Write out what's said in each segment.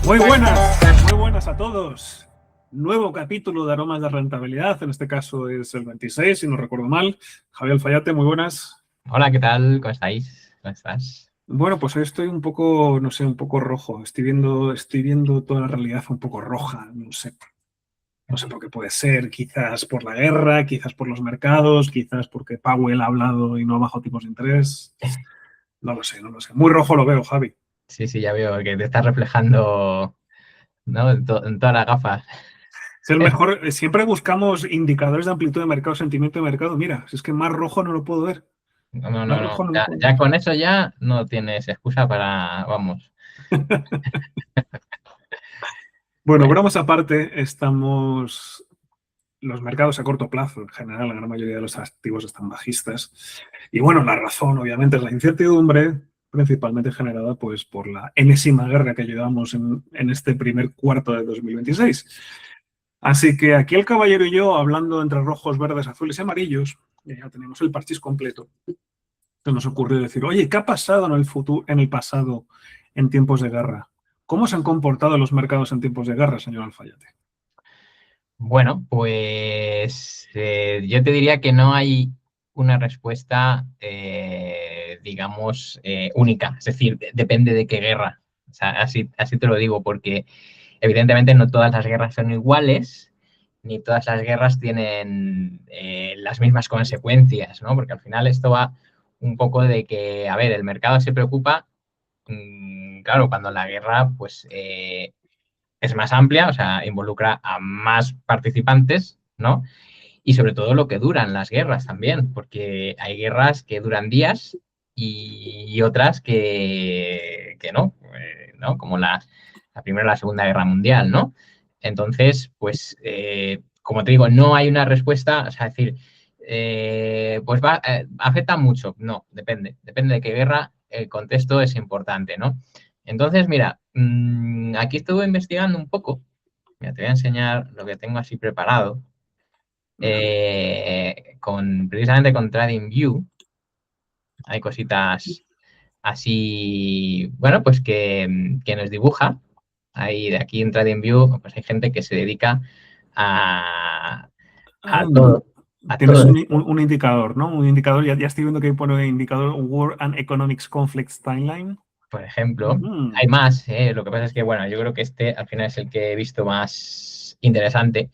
Muy buenas a todos. Nuevo capítulo de Aromas de Rentabilidad, en este caso es el 26, si no recuerdo mal. Javier Alfayate, muy buenas. Hola, ¿qué tal? ¿Cómo estáis? ¿Cómo estás? Bueno, pues hoy estoy un poco, no sé, un poco rojo. Estoy viendo toda la realidad un poco roja, no sé por qué puede ser. Quizás por la guerra, quizás por los mercados, quizás porque Powell ha hablado y no ha bajado tipos de interés. No lo sé. Muy rojo lo veo, Javi. Sí, ya veo que te estás reflejando, ¿no? En todas las gafas. Es el mejor. Siempre buscamos indicadores de amplitud de mercado, sentimiento de mercado. Mira, si es que más rojo no lo puedo ver. Más No. rojo no lo Ya, puedo ver. ya con eso ya no tienes excusa para, vamos. Bueno, Bueno, bromas aparte, los mercados a corto plazo, en general, la gran mayoría de los activos están bajistas. Y bueno, la razón, obviamente, es la incertidumbre, principalmente generada pues, por la enésima guerra que llevamos en este primer cuarto de 2026. Así que aquí el caballero y yo, hablando entre rojos, verdes, azules y amarillos, ya tenemos el parchís completo. Se nos ocurrió decir, oye, ¿qué ha pasado en el pasado, en tiempos de guerra? ¿Cómo se han comportado los mercados en tiempos de guerra, señor Alfayate? pues yo te diría que no hay una respuesta, digamos, única. Es decir, depende de qué guerra. O sea, así te lo digo, porque evidentemente no todas las guerras son iguales, ni todas las guerras tienen las mismas consecuencias, ¿no? Porque al final esto va un poco de que, a ver, el mercado se preocupa, claro, cuando la guerra, pues, es más amplia, o sea, involucra a más participantes, ¿no? Y sobre todo lo que duran las guerras también, porque hay guerras que duran días y otras que no, ¿no? Como la Primera y la Segunda Guerra Mundial, ¿no? Entonces, pues, como te digo, no hay una respuesta, o sea, es decir, pues afecta mucho, no, depende de qué guerra, el contexto es importante, ¿no? Entonces, mira, aquí estuve investigando un poco, mira, te voy a enseñar lo que tengo así preparado precisamente con TradingView. Hay cositas así, bueno, pues que nos dibuja. Ahí de aquí en TradingView, pues hay gente que se dedica a, Ah, a todo, a tienes todo esto. un indicador, ¿no? Un indicador, ya estoy viendo que pone indicador War and Economics Conflicts Timeline. Por ejemplo, Ujú. hay más, ¿eh? Lo que pasa es que, bueno, yo creo que este al final es el que he visto más interesante.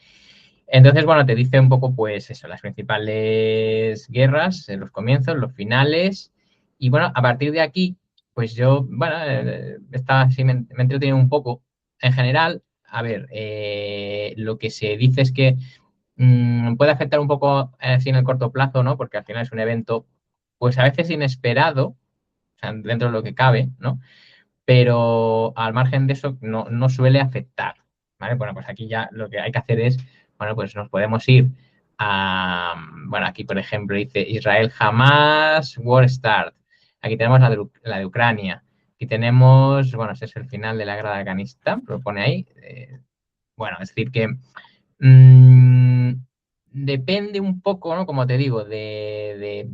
Entonces, bueno, te dice un poco, pues eso, las principales guerras, los comienzos, los finales. Y bueno, a partir de aquí, pues yo, bueno, estaba así, me he entretenido un poco. En general, a ver, lo que se dice es que puede afectar un poco así en el corto plazo, ¿no? Porque al final es un evento, pues a veces inesperado, o sea, dentro de lo que cabe, ¿no? Pero al margen de eso no suele afectar, ¿vale? Bueno, pues aquí ya lo que hay que hacer es, bueno, pues nos podemos ir a, bueno, aquí por ejemplo dice Israel jamás, War Start. Aquí tenemos la de Ucrania. Aquí tenemos, bueno, ese es el final de la guerra de Afganistán, lo pone ahí. Bueno, es decir que mmm, depende un poco, ¿no? Como te digo, del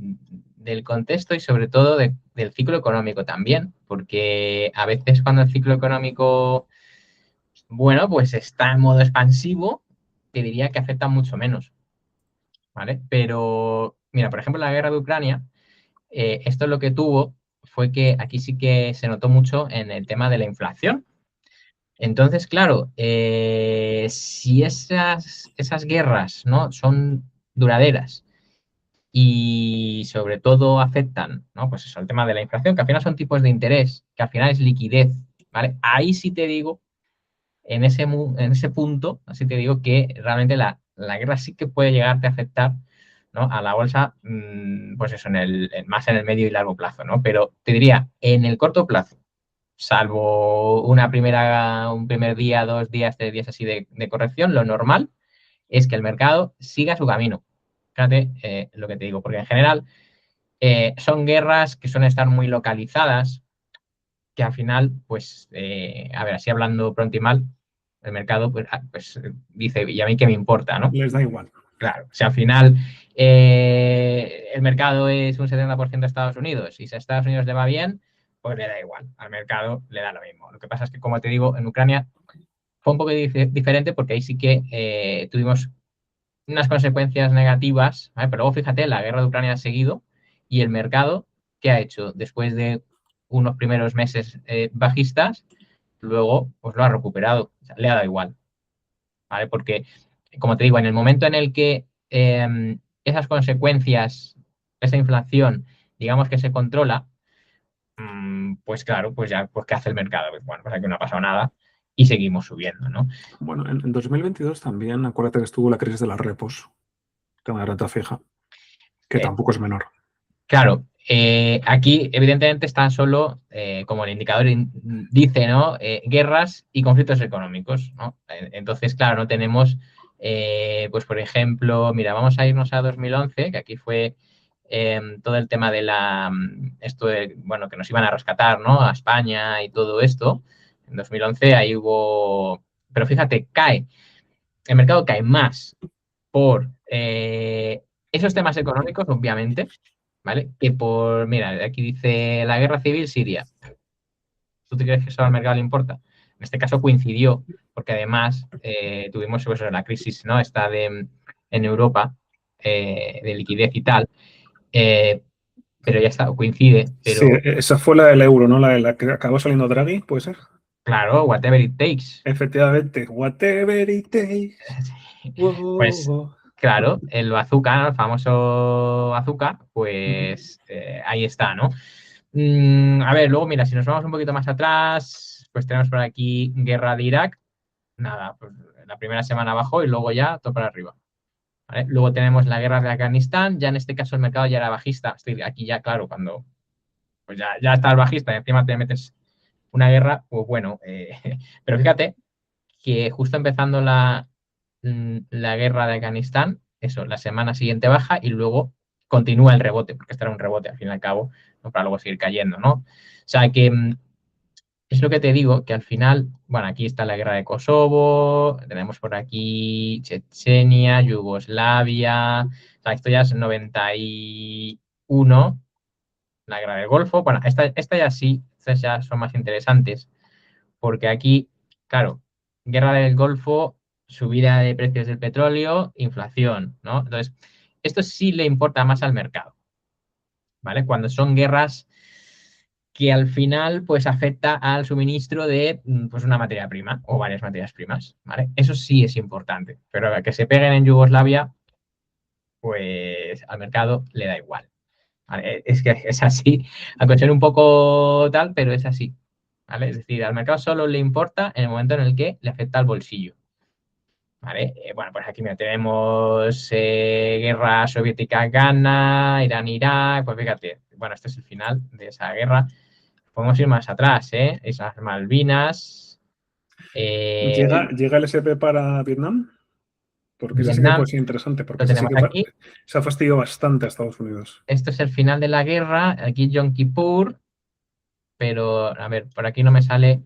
contexto y sobre todo del ciclo económico también, porque a veces cuando el ciclo económico, bueno, pues está en modo expansivo, te diría que afecta mucho menos, ¿vale? Pero, mira, por ejemplo, la guerra de Ucrania, esto lo que tuvo fue que aquí sí que se notó mucho en el tema de la inflación. Entonces, claro, si esas guerras, ¿no? Son duraderas y sobre todo afectan, ¿no? Pues eso, el tema de la inflación, que al final son tipos de interés, que al final es liquidez, ¿vale? Ahí sí te digo, en ese punto, así te digo que realmente la guerra sí que puede llegarte a afectar, ¿no? A la bolsa, pues eso, más en el medio y largo plazo, ¿no? Pero te diría, en el corto plazo, salvo un primer día, 2 días, 3 días así de corrección, lo normal es que el mercado siga su camino. Fíjate lo que te digo, porque en general son guerras que suelen estar muy localizadas, que al final, pues, a ver, así hablando pronto y mal, el mercado pues dice, ¿y a mí qué me importa, no? Les da igual. Claro, si al final el mercado es un 70% de Estados Unidos y si a Estados Unidos le va bien, pues le da igual, al mercado le da lo mismo. Lo que pasa es que, como te digo, en Ucrania fue un poco diferente porque ahí sí que tuvimos unas consecuencias negativas, ¿vale? Pero luego fíjate, la guerra de Ucrania ha seguido y el mercado, ¿qué ha hecho? Después de unos primeros meses bajistas, luego pues lo ha recuperado, o sea, le ha dado igual, ¿vale? Porque, como te digo, en el momento en el que esas consecuencias, esa inflación, digamos que se controla, pues claro, pues ya, pues ¿qué hace el mercado? Pues bueno, pues aquí no ha pasado nada y seguimos subiendo, ¿no? Bueno, en 2022 también, acuérdate que estuvo la crisis de las repos, tema de renta fija, que Eh, tampoco es menor. Claro, aquí evidentemente están solo, como el indicador dice, ¿no? Guerras y conflictos económicos, ¿no? Entonces, claro, no tenemos, pues por ejemplo, mira, vamos a irnos a 2011, que aquí fue todo el tema de esto de, bueno, que nos iban a rescatar, ¿no? A España y todo esto. En 2011 ahí hubo, pero fíjate, el mercado cae más por esos temas económicos, obviamente, ¿vale? Que por, mira, aquí dice la guerra civil siria. ¿Tú te crees que eso al mercado le importa? En este caso coincidió, porque además tuvimos pues, la crisis, ¿no? Esta en Europa, de liquidez y tal, eh, pero ya está, coincide, Sí, pero esa fue la del euro, ¿no? La que acabó saliendo Draghi, ¿puede ser? claro, whatever it takes. Efectivamente, whatever it takes. Pues Wow. claro, el bazooka, el famoso azúcar, pues ahí está, ¿no? A ver, luego mira, si nos vamos un poquito más atrás, pues tenemos por aquí guerra de Irak. Nada, pues la primera semana bajó y luego ya todo para arriba. ¿Vale? Luego tenemos la guerra de Afganistán, ya en este caso el mercado ya era bajista. Estoy aquí ya, claro, cuando pues ya está el bajista y encima te metes una guerra, pues bueno, pero fíjate que justo empezando la guerra de Afganistán, eso, la semana siguiente baja y luego continúa el rebote, porque este era un rebote al fin y al cabo, ¿no? Para luego seguir cayendo, ¿no? O sea que es lo que te digo, que al final, bueno, aquí está la guerra de Kosovo, tenemos por aquí Chechenia, Yugoslavia, o sea, esto ya es 91, la guerra del Golfo, bueno, esta ya sí, estas ya son más interesantes, porque aquí, claro, guerra del Golfo, subida de precios del petróleo, inflación, ¿no? Entonces, esto sí le importa más al mercado, ¿vale? Cuando son guerras que al final, pues, afecta al suministro de, pues, una materia prima o varias materias primas, ¿vale? Eso sí es importante, pero a que se peguen en Yugoslavia, pues, al mercado le da igual. ¿Vale? Es que es así, aunque suene un poco tal, pero es así. ¿Vale? Es decir, al mercado solo le importa en el momento en el que le afecta al bolsillo. ¿Vale? Bueno, pues aquí mira, tenemos guerra soviética gana, Irán-Irak, pues fíjate, bueno, este es el final de esa guerra. Podemos ir más atrás, ¿eh? Esas Malvinas, ¿Llega el SP para Vietnam? Porque ese sí que puede Vietnam, ser interesante, porque lo ese sí tenemos que aquí. se ha fastidiado bastante a Estados Unidos. Esto es el final de la guerra, aquí Yom Kippur, pero a ver, por aquí no me sale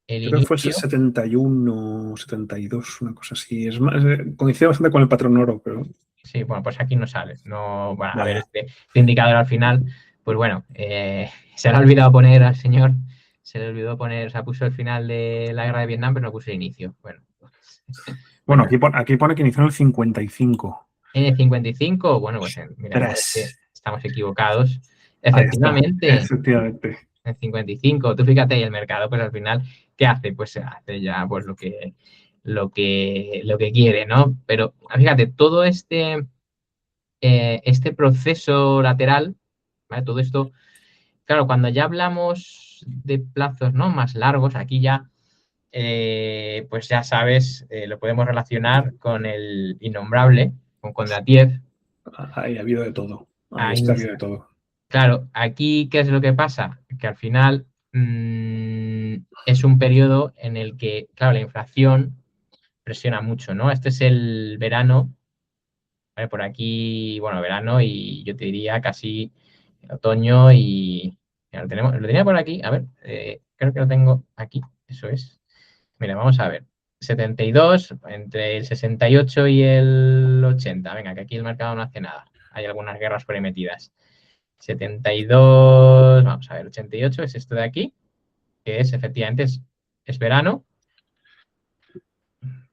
el Creo que fue inicio. 71, 72, una cosa así. Es más, coincide bastante con el patrón oro, pero Sí, bueno, pues aquí no sale. No, bueno, a ver, vaya. este indicador al final, pues bueno, se le ha olvidado poner al señor, se le olvidó poner, o sea, puso el final de la guerra de Vietnam, pero no puso el inicio. Bueno, pues Bueno, nada. aquí pone que inició en el 55. N55, bueno, pues mira, igual es que Tras. estamos equivocados. Ahí está, Efectivamente, efectivamente. en 55, tú fíjate, y el mercado, pues al final, ¿qué hace? Pues hace ya pues lo que quiere, ¿no? Pero fíjate, todo este proceso lateral, ¿vale? Todo esto, claro, cuando ya hablamos de plazos, ¿no? Más largos, aquí ya, pues ya sabes, lo podemos relacionar con el innombrable, con Kondratiev. Ahí ha habido de todo. Ahí Ahí está, ha habido de está. todo. Claro, aquí, ¿qué es lo que pasa? Que al final es un periodo en el que, claro, la inflación presiona mucho, ¿no? Este es el verano. ¿Vale? Por aquí, bueno, verano y yo te diría casi otoño y mira, lo tenía por aquí, a ver, creo que lo tengo aquí, eso es. Mira, vamos a ver. 72 entre el 68 y el 80. Venga, que aquí el mercado no hace nada. Hay algunas guerras premetidas. 72, vamos a ver, 88 es esto de aquí, que es efectivamente es verano.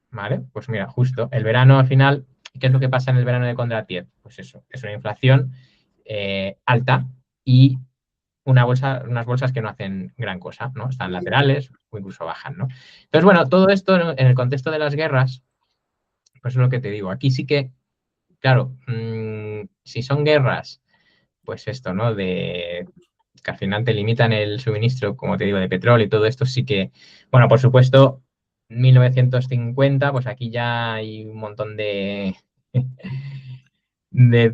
Vale, pues mira, justo el verano al final, ¿qué es lo que pasa en el verano de Kondratiev? Pues eso, es una inflación alta y unas bolsas que no hacen gran cosa, ¿no? Están laterales o incluso bajan, ¿no? Entonces, bueno, todo esto en el contexto de las guerras, pues es lo que te digo. Aquí sí que, claro, si son guerras, pues esto, ¿no? De que al final te limitan el suministro, como te digo, de petróleo y todo esto sí que, bueno, por supuesto, 1950, pues aquí ya hay un montón de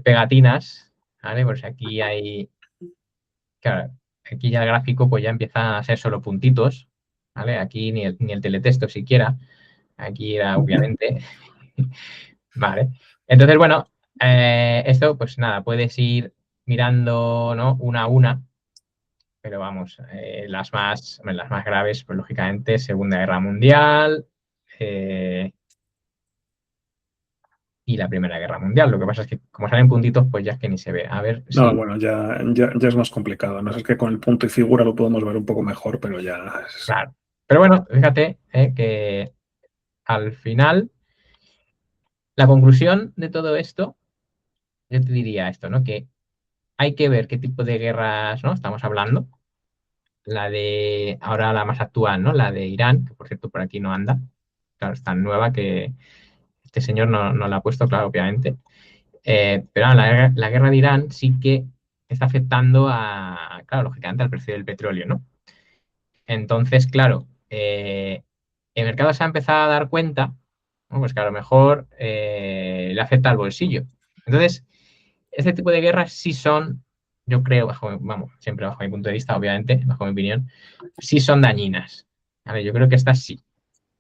pegatinas, ¿vale? Pues aquí hay, claro, aquí ya el gráfico pues ya empieza a ser solo puntitos, ¿vale? Aquí ni el teletexto siquiera, aquí era obviamente, ¿vale? Entonces, bueno, esto pues nada, puedes ir mirando, ¿no? Una a una, pero vamos, las más graves, pues lógicamente, Segunda Guerra Mundial y la Primera Guerra Mundial. Lo que pasa es que como salen puntitos, pues ya es que ni se ve. A ver No, si... bueno, ya es más complicado. No es que con el punto y figura lo podemos ver un poco mejor, pero ya es... Claro. Pero bueno, fíjate que al final, la conclusión de todo esto, yo te diría esto, ¿no? Que hay que ver qué tipo de guerras, ¿no? Estamos hablando. La de, ahora la más actual, ¿no? La de Irán, que por cierto por aquí no anda. Claro, es tan nueva que este señor no la ha puesto, claro, obviamente. Pero la guerra de Irán sí que está afectando claro, lógicamente al precio del petróleo, ¿no? Entonces, claro, el mercado se ha empezado a dar cuenta, ¿no? Pues que a lo mejor le afecta al bolsillo. Entonces, este tipo de guerras sí son, yo creo, vamos, siempre bajo mi punto de vista, obviamente, bajo mi opinión, sí son dañinas. ¿Vale? Yo creo que estas sí.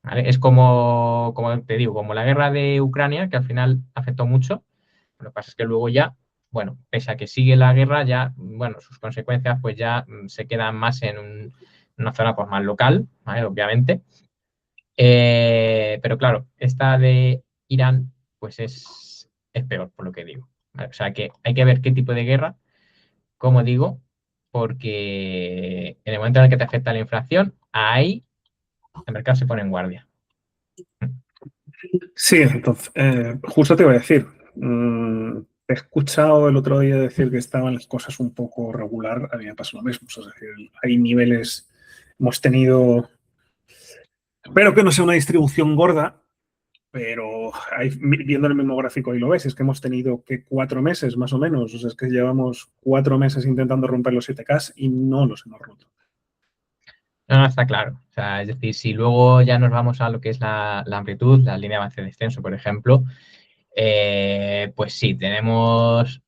¿Vale? Es como te digo, como la guerra de Ucrania, que al final afectó mucho. Lo que pasa es que luego ya, bueno, pese a que sigue la guerra, ya, bueno, sus consecuencias pues ya se quedan más en una zona pues más local, ¿vale? Obviamente. Pero claro, esta de Irán, pues es peor, por lo que digo. ¿Vale? O sea que hay que ver qué tipo de guerra, como digo, porque en el momento en el que te afecta la inflación, ahí el mercado se pone en guardia. Sí, entonces, justo te iba a decir, he escuchado el otro día decir que estaban las cosas un poco regular, a mí me pasa lo mismo, es decir, hay niveles, hemos tenido, espero que no sea una distribución gorda, pero viendo el mismo gráfico ahí lo ves, es que hemos tenido que 4 meses más o menos, o sea, es que llevamos 4 meses intentando romper los 7K y no los hemos roto. No, está claro. O sea, es decir, si luego ya nos vamos a lo que es la amplitud, la línea de avance de descenso, por ejemplo, pues sí, tenemos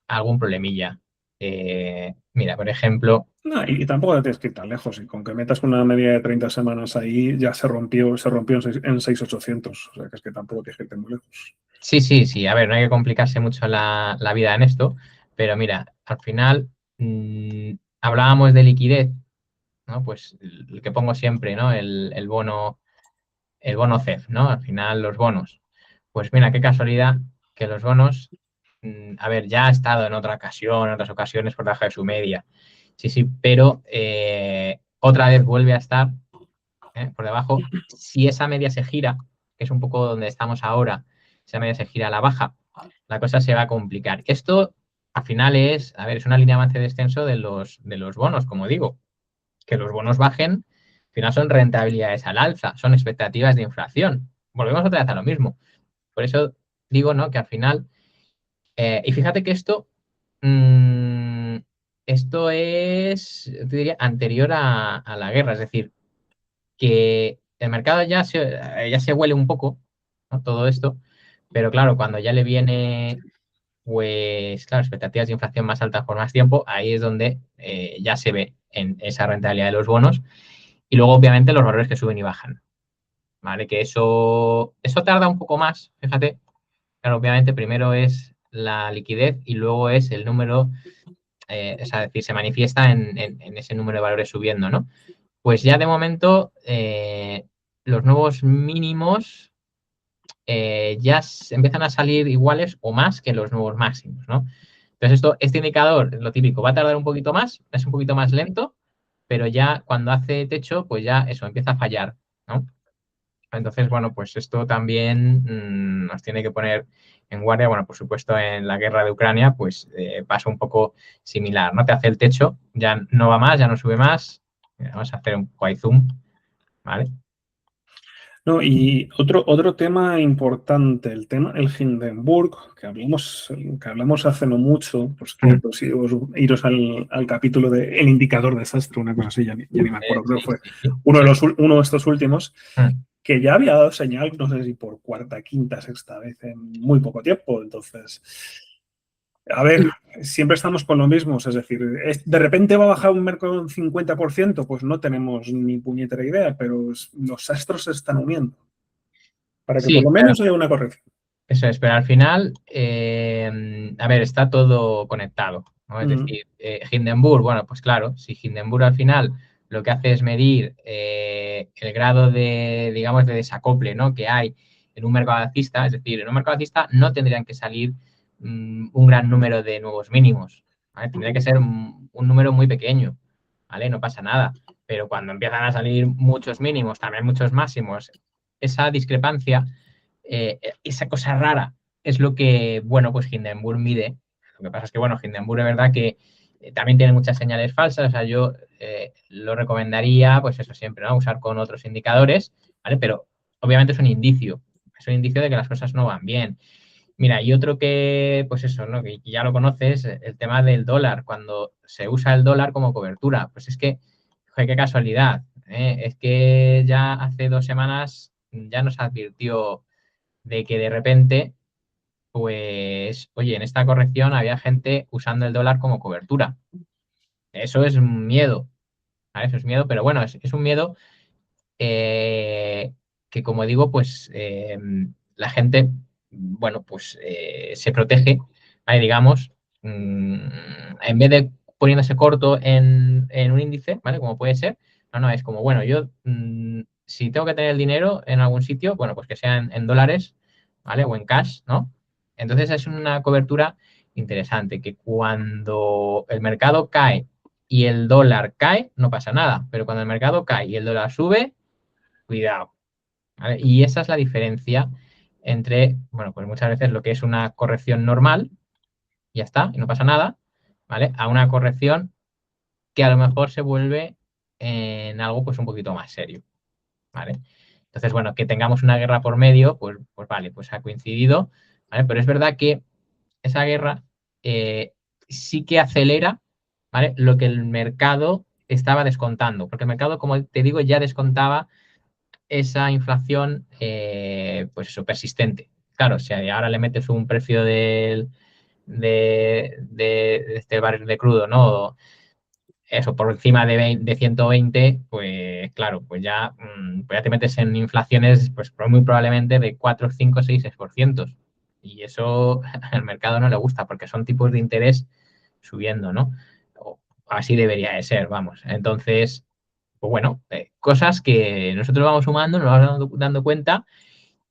algún problemilla. Mira, por ejemplo, No, y tampoco te tienes que ir tan lejos, y con que metas una media de 30 semanas ahí, ya se rompió en 6.800, o sea, que es que tampoco tienes que irte muy lejos. sí, a ver, no hay que complicarse mucho la vida en esto, pero mira, al final hablábamos de liquidez, ¿no? Pues el que pongo siempre, ¿no? El bono CEF, ¿no? Al final los bonos. Pues mira, qué casualidad que los bonos, a ver, ya ha estado en otra ocasión, en otras ocasiones por debajo de su media. Sí, pero otra vez vuelve a estar por debajo. Si esa media se gira, que es un poco donde estamos ahora, esa media se gira a la baja, la cosa se va a complicar. Esto al final a ver, es una línea de avance de descenso de los bonos, como digo, que los bonos bajen, al final son rentabilidades al alza, son expectativas de inflación. Volvemos otra vez a lo mismo. Por eso digo, ¿no? Que al final, y fíjate que mm, esto es, te diría, anterior a la guerra, es decir, que el mercado ya se huele un poco, ¿no? Todo esto, pero claro, cuando ya le viene, pues, claro, expectativas de inflación más altas por más tiempo, ahí es donde ya se ve en esa rentabilidad de los bonos y luego, obviamente, los valores que suben y bajan, ¿vale? Que eso tarda un poco más, fíjate. Claro, obviamente, primero es la liquidez y luego es el número, es decir, se manifiesta en ese número de valores subiendo, ¿no? Pues ya de momento, los nuevos mínimos ya empiezan a salir iguales o más que los nuevos máximos, ¿no? Entonces, este indicador, lo típico, va a tardar un poquito más, es un poquito más lento, pero ya cuando hace techo, pues ya eso, empieza a fallar, ¿no? Entonces, bueno, pues esto también nos tiene que poner en guardia. Bueno, por supuesto, en la guerra de Ucrania, pues pasa un poco similar, ¿no? Te hace el techo, ya no va más, ya no sube más. Vamos a hacer un poco ahí zoom, ¿vale? No, y otro tema importante, el Hindenburg, que hablamos hace no mucho, pues iros al capítulo de El indicador desastre, una cosa así, ya ni me acuerdo, creo que fue Sí. uno de estos últimos, que ya había dado señal, no sé si por cuarta, quinta, sexta vez en muy poco tiempo. Entonces, a ver, siempre estamos con lo mismo, es decir, de repente va a bajar un mercado un 50%, pues no tenemos ni puñetera idea, pero los astros se están uniendo para que por Sí, lo menos haya una corrección. eso es, pero al final, a ver, está todo conectado, ¿no? Es decir, Hindenburg, bueno, pues claro, si Hindenburg al final lo que hace es medir el grado de, digamos, de desacople, ¿no?, que hay en un mercado alcista, es decir, en un mercado alcista no tendrían que salir un gran número de nuevos mínimos, ¿vale? Tendría que ser un número muy pequeño, ¿vale? No pasa nada, pero cuando empiezan a salir muchos mínimos, también muchos máximos, esa discrepancia, esa cosa rara es lo que, bueno, pues Hindenburg mide. Lo que pasa es que, bueno, Hindenburg es verdad que también tiene muchas señales falsas. O sea, yo lo recomendaría, pues eso siempre, ¿no? Usar con otros indicadores, ¿vale? Pero obviamente es un indicio de que las cosas no van bien. Mira, y otro que, pues eso, ¿no?, que ya lo conoces, el tema del dólar, cuando se usa el dólar como cobertura. Pues es que, joder, qué casualidad, ¿eh? Es que ya hace 2 semanas ya nos advirtió de que de repente, pues, oye, en esta corrección había gente usando el dólar como cobertura. Eso es un miedo, ¿vale? Eso es miedo, pero bueno, es un miedo que, como digo, pues la gente, bueno, pues se protege, ¿vale? Digamos, en vez de poniéndose corto en un índice, ¿vale? Como puede ser, no, es como, bueno, yo si tengo que tener el dinero en algún sitio, bueno, pues que sea en dólares, ¿vale? O en cash, ¿no? Entonces es una cobertura interesante, que cuando el mercado cae y el dólar cae, no pasa nada, pero cuando el mercado cae y el dólar sube, cuidado, ¿vale? Y esa es la diferencia entre, bueno, pues muchas veces lo que es una corrección normal, y ya está, y no pasa nada, ¿vale? A una corrección que a lo mejor se vuelve en algo pues un poquito más serio, ¿vale? Entonces, bueno, que tengamos una guerra por medio, pues vale, pues ha coincidido, ¿vale? Pero es verdad que esa guerra sí que acelera, ¿vale?, lo que el mercado estaba descontando, porque el mercado, como te digo, ya descontaba esa inflación, pues eso, persistente. Claro, si ahora le metes un precio de este barril de crudo, ¿no?, eso, por encima de 120, pues claro, pues ya te metes en inflaciones, pues muy probablemente de 4, 5, 6%. Y eso al mercado no le gusta, porque son tipos de interés subiendo, ¿no? O así debería de ser, vamos. Entonces, pues bueno, cosas que nosotros vamos sumando, nos vamos dando cuenta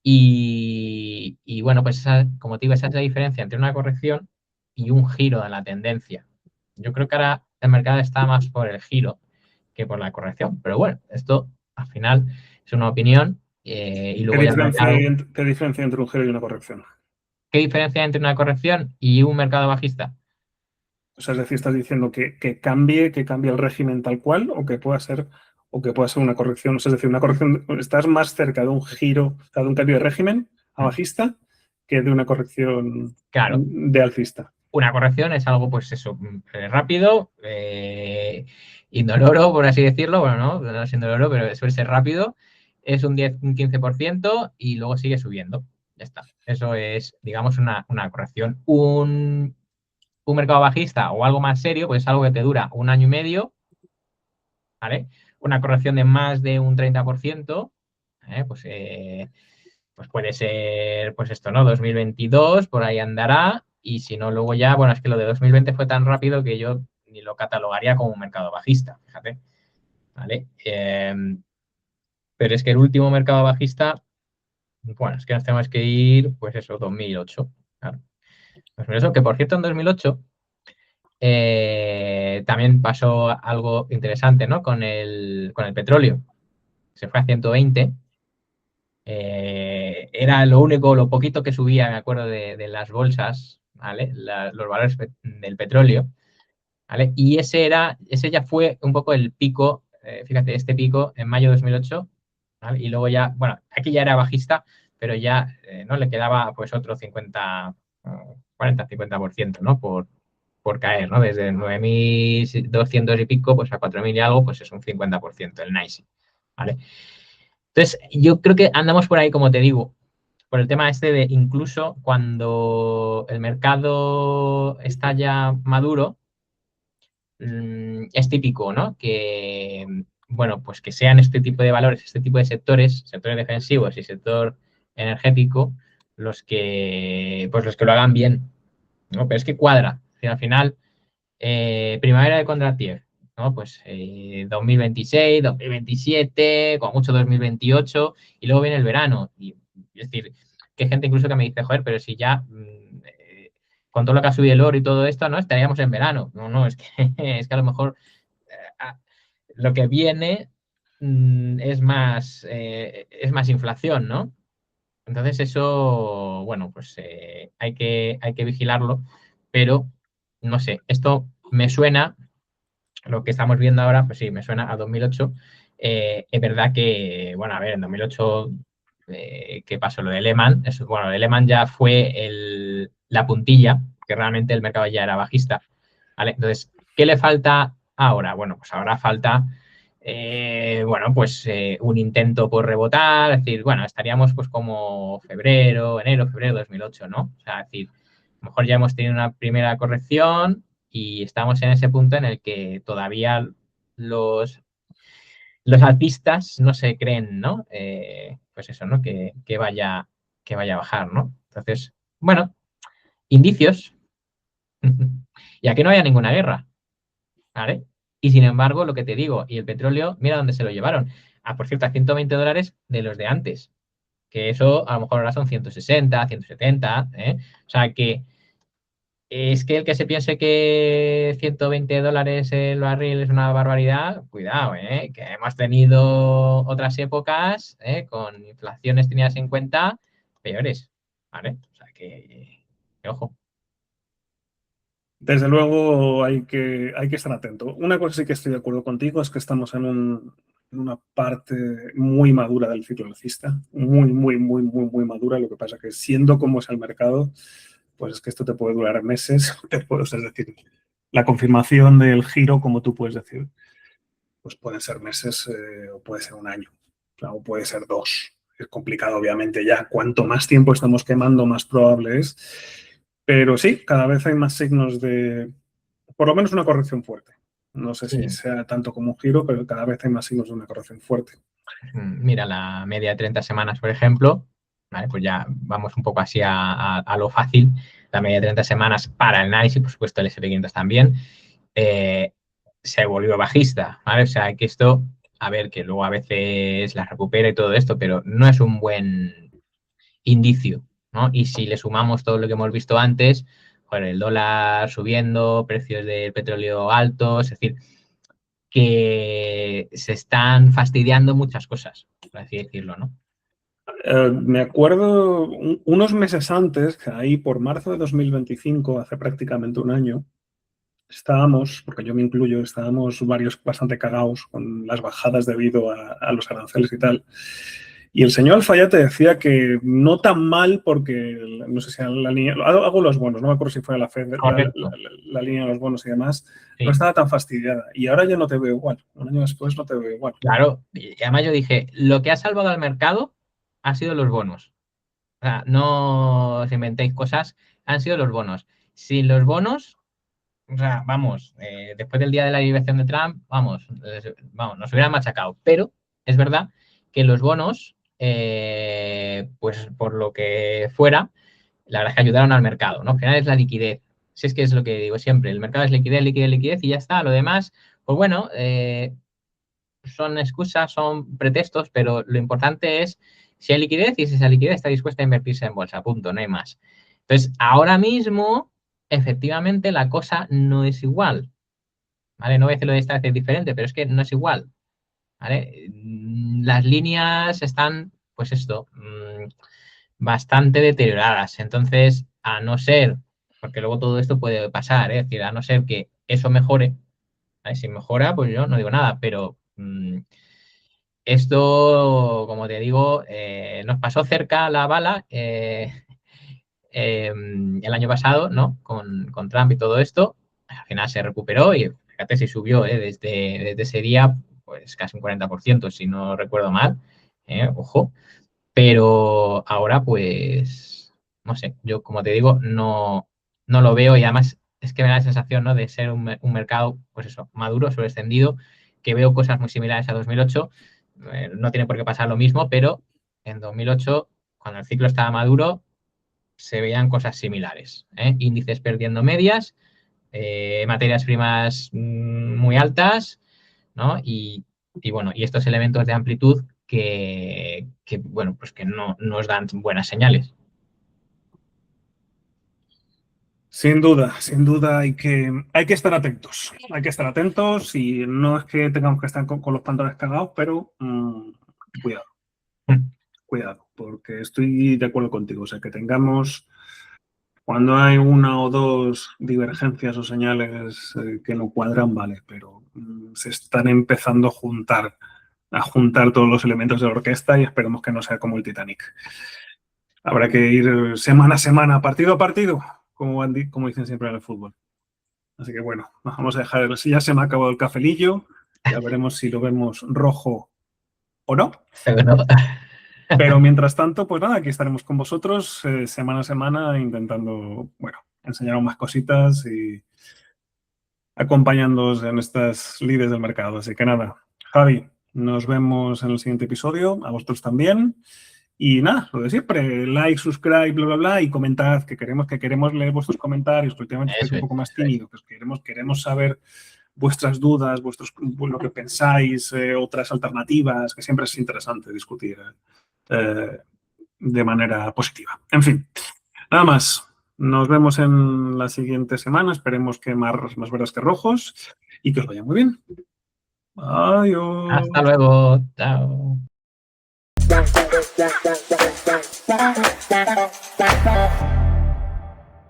y bueno, pues como te digo, esa es la diferencia entre una corrección y un giro de la tendencia. Yo creo que ahora el mercado está más por el giro que por la corrección, pero bueno, esto al final es una opinión y luego ya el mercado. ¿Qué diferencia entre un giro y una corrección? ¿Qué diferencia hay entre una corrección y un mercado bajista? O sea, es decir, estás diciendo que cambie el régimen tal cual o que pueda ser una corrección. O sea, es decir, una corrección, estás más cerca de un giro, o sea, de un cambio de régimen a bajista que de una corrección Claro, de alcista. una corrección es algo, pues eso, rápido, indoloro, por así decirlo. Bueno, no es indoloro, pero suele ser rápido. Es un 10, un 15% y luego sigue subiendo. Ya está. Eso es, digamos, una corrección. Un mercado bajista o algo más serio, pues es algo que te dura un año y medio, ¿vale? Una corrección de más de un 30%, pues puede ser, pues esto, ¿no? 2022, por ahí andará. Y si no, luego ya, bueno, es que lo de 2020 fue tan rápido que yo ni lo catalogaría como un mercado bajista, fíjate, ¿vale? Pero es que el último mercado bajista, bueno, es que nos tenemos que ir, pues eso, 2008, claro. 2008, que por cierto, en 2008 también pasó algo interesante, ¿no? Con el petróleo. Se fue a 120. Era lo único, lo poquito que subía, me acuerdo, de las bolsas, ¿vale? Los valores del petróleo, ¿vale? Y ese ya fue un poco el pico, fíjate, este pico en mayo de 2008, ¿vale? Y luego ya, bueno, aquí ya era bajista, pero ya no le quedaba pues otro 50, 40-50%, ¿no? Por caer, ¿no? Desde 9.200 y pico, pues a 4.000 y algo, pues es un 50% el NICE, ¿vale? Entonces, yo creo que andamos por ahí, como te digo, por el tema este de incluso cuando el mercado está ya maduro, es típico, ¿no? Que, bueno, pues que sean este tipo de valores, este tipo de sectores defensivos y sector energético, pues los que lo hagan bien, ¿no? Pero es que cuadra. Al final, primavera de Kondratiev, ¿no? Pues 2026, 2027, con mucho 2028, y luego viene el verano. Y, es decir, que hay gente incluso que me dice, joder, pero si ya con todo lo que ha subido el oro y todo esto, ¿no? Estaríamos en verano. No, no, es que, es que a lo mejor lo que viene es más inflación, ¿no? Entonces eso, bueno, pues hay que vigilarlo, pero no sé, esto me suena, lo que estamos viendo ahora, pues sí, me suena a 2008. Es verdad que, bueno, a ver, en 2008, ¿qué pasó? Lo de Lehman, bueno, de Lehman ya fue la puntilla, que realmente el mercado ya era bajista, ¿vale? Entonces, ¿qué le falta ahora? Bueno, pues ahora falta, bueno, pues un intento por rebotar, es decir, bueno, estaríamos pues como enero, febrero de 2008, ¿no? O sea, es decir, a lo mejor ya hemos tenido una primera corrección y estamos en ese punto en el que todavía los altistas no se creen, ¿no? Pues eso, ¿no? Que vaya a bajar, ¿no? Entonces, bueno, indicios. Y aquí no haya ninguna guerra, ¿vale? Y sin embargo, lo que te digo, y el petróleo, mira dónde se lo llevaron. Ah, por cierto, a $120 de los de antes, que eso a lo mejor ahora son 160, 170, ¿eh? O sea que es que el que se piense que $120 el barril es una barbaridad, cuidado, que hemos tenido otras épocas, con inflaciones tenidas en cuenta peores, ¿vale? O sea que ojo. Desde luego hay que estar atento. Una cosa sí que estoy de acuerdo contigo es que estamos en una parte muy madura del ciclo alcista, muy, muy, muy, muy, muy madura. Lo que pasa que siendo como es el mercado, pues es que esto te puede durar meses, es decir, la confirmación del giro, como tú puedes decir, pues pueden ser meses o puede ser un año, o puede ser 2. Es complicado, obviamente, ya. Cuanto más tiempo estamos quemando, más probable es. Pero sí, cada vez hay más signos de, por lo menos, una corrección fuerte. No sé si Sí. sea tanto como un giro, pero cada vez hay más signos de una corrección fuerte. Mira, la media de 30 semanas, por ejemplo, ¿vale? Pues ya vamos un poco así a lo fácil. La media de 30 semanas para el NICE y, por supuesto, el SP500 también, se volvió bajista, ¿vale? O sea, que esto, a ver, que luego a veces la recupera y todo esto, pero no es un buen indicio, ¿no? Y si le sumamos todo lo que hemos visto antes, bueno, el dólar subiendo, precios del petróleo altos, es decir, que se están fastidiando muchas cosas, por así decirlo, ¿no? Me acuerdo unos meses antes, que ahí por marzo de 2025, hace prácticamente un año, estábamos, porque yo me incluyo, estábamos varios bastante cagados con las bajadas debido a los aranceles y tal. Y el señor Alfayate decía que no tan mal porque, no sé si la línea, hago los bonos, no me acuerdo si fue la Fed, la línea de los bonos y demás, no Sí. estaba tan fastidiada. Y ahora ya no te veo igual. Un año después no te veo igual. Claro, y además yo dije, lo que ha salvado al mercado ha sido los bonos. O sea, no os inventéis cosas, han sido los bonos. Sin los bonos, o sea, vamos, después del día de la liberación de Trump, vamos, nos hubieran machacado. Pero es verdad que los bonos, pues por lo que fuera, la verdad es que ayudaron al mercado, ¿no? Al final es la liquidez. Si es que es lo que digo siempre, el mercado es liquidez, liquidez, liquidez y ya está. Lo demás, pues bueno, son excusas, son pretextos, pero lo importante es si hay liquidez y si esa liquidez está dispuesta a invertirse en bolsa, punto, no hay más. Entonces, ahora mismo efectivamente la cosa no es igual, ¿vale? No voy a decirlo de esta vez es diferente, pero es que no es igual, ¿vale? Las líneas están, pues esto, bastante deterioradas. Entonces, a no ser, porque luego todo esto puede pasar, ¿eh? Es decir, a no ser que eso mejore, ¿vale? Si mejora, pues yo no digo nada, pero esto, como te digo, nos pasó cerca la bala el año pasado, ¿no? Con Trump y todo esto. Al final se recuperó y fíjate si subió desde ese día, pues casi un 40%, si no recuerdo mal. Ojo. Pero ahora, pues, no sé, yo como te digo, no lo veo y además es que me da la sensación, ¿no? De ser un mercado, pues eso, maduro, sobreextendido, que veo cosas muy similares a 2008. No tiene por qué pasar lo mismo, pero en 2008, cuando el ciclo estaba maduro, se veían cosas similares, ¿eh? Índices perdiendo medias, materias primas muy altas, ¿no? Y bueno, y estos elementos de amplitud bueno, pues que no nos dan buenas señales. Sin duda hay que estar atentos. Hay que estar atentos y no es que tengamos que estar con los pantalones cagados, pero cuidado, cuidado, porque estoy de acuerdo contigo. O sea, que tengamos, cuando hay una o dos divergencias o señales que no cuadran, vale, pero se están empezando a juntar todos los elementos de la orquesta y esperemos que no sea como el Titanic. Habrá que ir semana a semana, partido a partido, como dicen siempre en el fútbol. Así que bueno, vamos a dejar, ya se me ha acabado el cafelillo, ya veremos si lo vemos rojo o no. Pero, Pero mientras tanto, pues nada, aquí estaremos con vosotros semana a semana intentando, bueno, enseñaros más cositas y acompañándoos en estas líderes del mercado. Así que nada, Javi, nos vemos en el siguiente episodio, a vosotros también. Y nada, lo de siempre, like, subscribe, bla, bla, bla, y comentad, que queremos leer vuestros comentarios, que últimamente estáis un poco más tímidos, pues queremos saber vuestras dudas, lo que pensáis, otras alternativas, que siempre es interesante discutir de manera positiva. En fin, nada más. Nos vemos en la siguiente semana. Esperemos que más verdes que rojos y que os vaya muy bien. Adiós. hasta luego. Chao.